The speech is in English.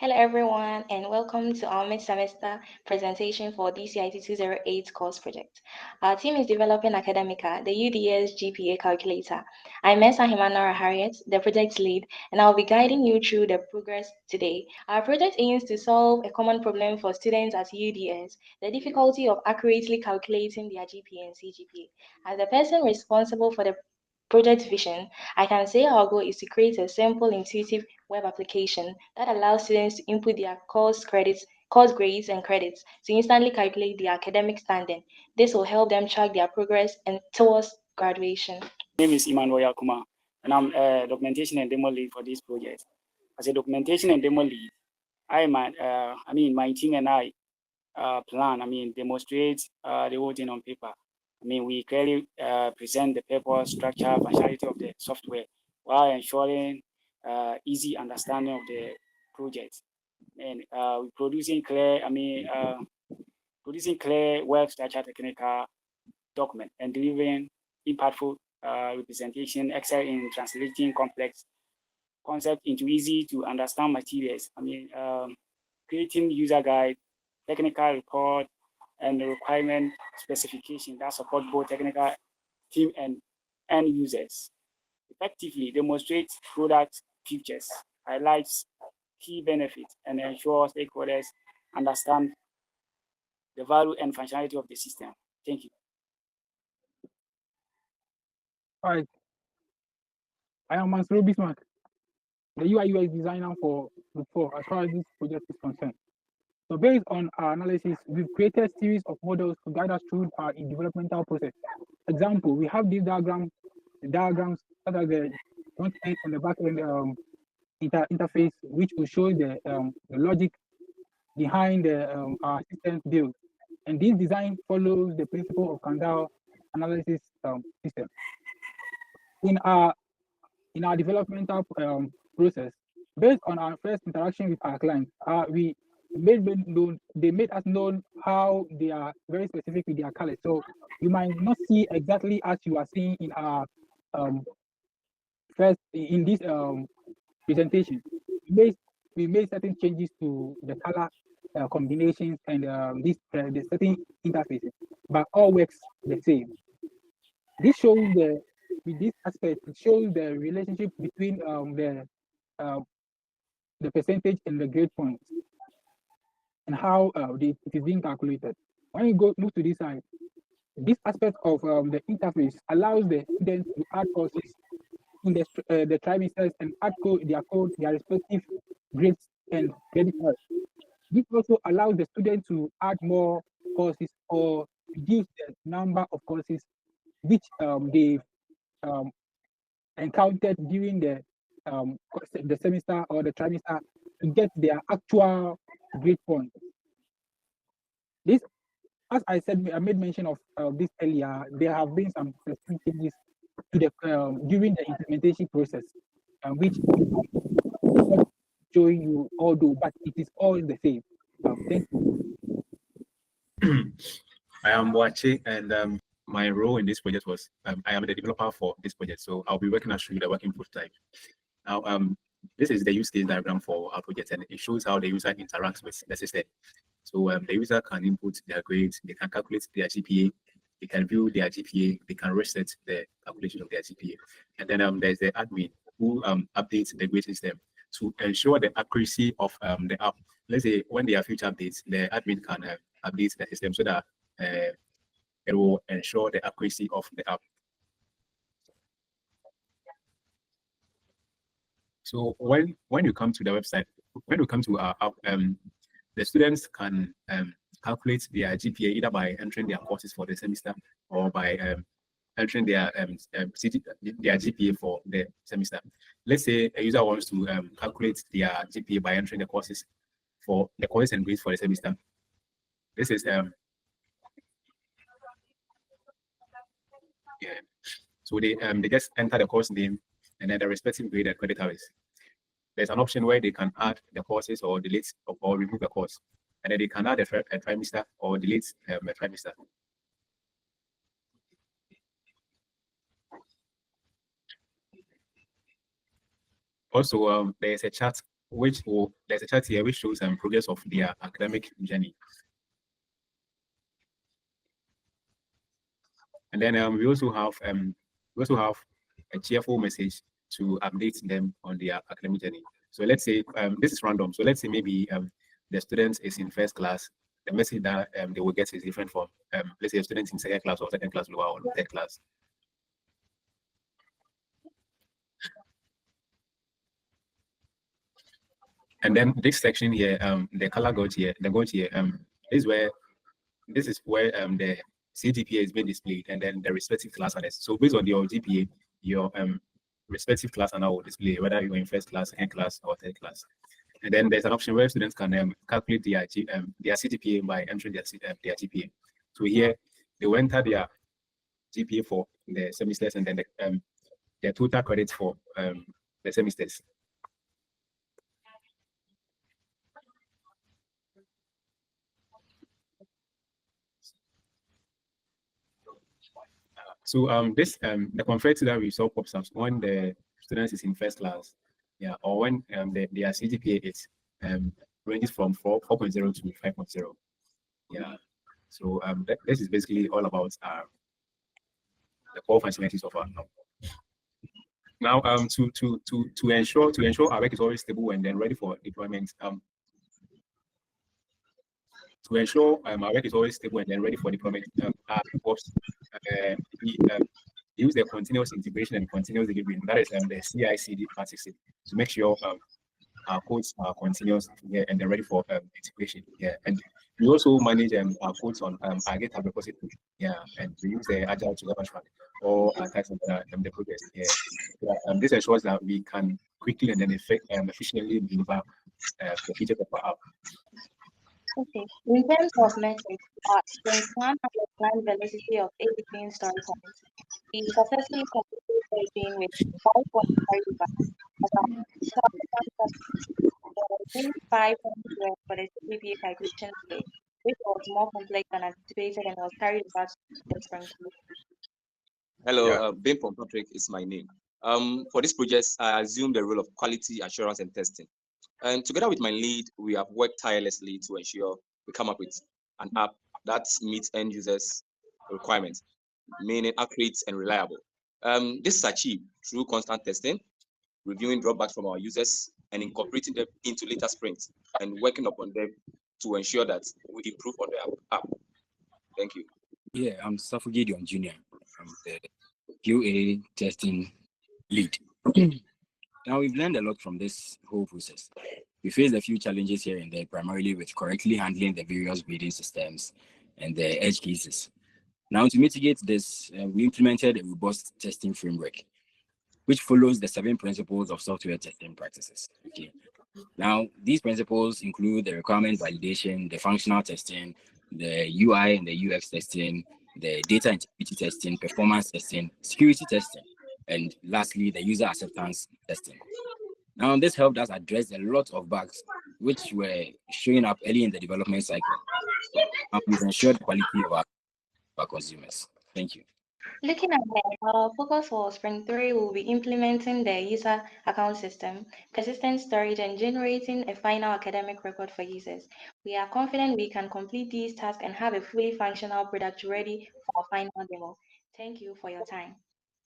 Hello everyone and welcome to our mid-semester presentation for DCIT 208 course project. Our team is developing Academica, the UDS GPA calculator. I'm Mesa Himanara Harriet, the project lead, and I'll be guiding you through the progress today. Our project aims to solve a common problem for students at UDS, the difficulty of accurately calculating their GPA and CGPA. As the person responsible for the project vision, I can say our goal is to create a simple, intuitive web application that allows students to input their course grades and credits to instantly calculate their academic standing. This will help them track their progress and towards graduation. My name is Emmanuel Yakuma, and I'm a documentation and demo lead for this project. As a documentation and demo lead, my team and I demonstrate the whole thing on paper. We clearly present the purpose, structure, functionality of the software while ensuring easy understanding of the project. And we're producing clear, well-structured technical document and delivering impactful representation, excel in translating complex concepts into easy to understand materials. Creating user guide, technical report, and the requirement specification that support both technical team and end users. Effectively demonstrate product features, highlights key benefits, and ensure stakeholders understand the value and functionality of the system. Thank you. Hi, I am Mansur Bismarck, the UI UX designer for as far as this project is concerned. So based on our analysis, we've created a series of models to guide us through our developmental process. Example, we have these diagrams that are the front end and the back end interface, which will show the logic behind our system build. And this design follows the principle of Kandel analysis system. In our developmental process, based on our first interaction with our clients, they made us know how they are very specific with their colors. So you might not see exactly as you are seeing in our first in this presentation. We made certain changes to the color combinations and the certain interfaces, but all works the same. This shows with this aspect, it shows the relationship between the percentage and the grade points and how it is being calculated. When you move to this side, this aspect of the interface allows the students to add courses in the trimesters and add their respective grades and credit cards. This also allows the student to add more courses or reduce the number of courses which they encountered during the semester or the trimester to get their actual grade point. This, as I said, I made mention of this earlier. There have been some changes to the during the implementation process, which I'm showing you although, but it is all the same. Thank you. I am Boache, and my role in this project was I am the developer for this project, so I'll be working through the working prototype. Now, this is the use case diagram for our project, and it shows how the user interacts with the system. So the user can input their grades, they can calculate their GPA, they can view their GPA, they can reset the calculation of their GPA, and then there's the admin who updates the grade system to ensure the accuracy of the app. Let's say when there are future updates, the admin can update the system so that it will ensure the accuracy of the app. So when you come to the website, when you come to our app, the students can calculate their GPA either by entering their courses for the semester or by entering their GPA for the semester. Let's say a user wants to calculate their GPA by entering the courses for the courses and grades for the semester. This is so they just enter the course name and then the respective grade and credit hours. There's an option where they can add the courses or delete or remove the course, and then they can add a trimester or delete a trimester. Also, there's a chat there's a chart here which shows progress of their academic journey. And then we also have a cheerful message to update them on their academic journey. So let's say this is random. So let's say maybe the student is in first class. The message that they will get is different from let's say a student in second class or lower or third class. And then this section here, the color gauge here, is where the CGPA is being displayed, and then the respective class honors. So based on your GPA, your respective class honor will display whether you're in first class, second class, or third class. And then there's an option where students can calculate their CGPA by entering their GPA. So here they will enter their GPA for the semesters, and then the total credits for the semesters. So this the confetti that we saw pops up when the student is in first class, yeah, or when their CGPA is ranges from 4.0 to 5.0. Yeah. So this is basically all about the core functionalities of our now to ensure our work is always stable and then ready for deployment. To ensure our work is always stable and then ready for deployment, we use the continuous integration and continuous delivery. That is the CI/CD practice to make sure our codes are continuous and they're ready for integration. Yeah, and we also manage our codes on our GitHub repository. Yeah, and we use the Agile to track all types of the progress. Yeah, this ensures that we can quickly and then efficiently deliver the features of our app. Okay. In terms of metrics, Sprint 1 has a planned velocity of 18 story points. We successfully completed 13 with 5.5 bars. Only 5 points were for the CPA calculation today, which was more complex than anticipated and was carried over to the Sprint 2. Hello, Ben Patrick is my name. For this project, I assume the role of quality assurance and testing. And together with my lead, we have worked tirelessly to ensure we come up with an app that meets end users' requirements, meaning accurate and reliable. This is achieved through constant testing, reviewing drawbacks from our users, and incorporating them into later sprints and working upon them to ensure that we improve on the app. Thank you. Yeah, I'm Safu Gideon Jr. I'm the QA testing lead. Now, we've learned a lot from this whole process. We faced a few challenges here and there, primarily with correctly handling the various grading systems and the edge cases. Now, to mitigate this, we implemented a robust testing framework, which follows the 7 principles of software testing practices. Okay. Now, these principles include the requirement validation, the functional testing, the UI and the UX testing, the data integrity testing, performance testing, security testing, and lastly, the user acceptance testing. Now, this helped us address a lot of bugs which were showing up early in the development cycle. And we've ensured the quality of our consumers. Thank you. Looking ahead, our focus for Sprint 3 will be implementing the user account system, persistent storage, and generating a final academic record for users. We are confident we can complete these tasks and have a fully functional product ready for our final demo. Thank you for your time.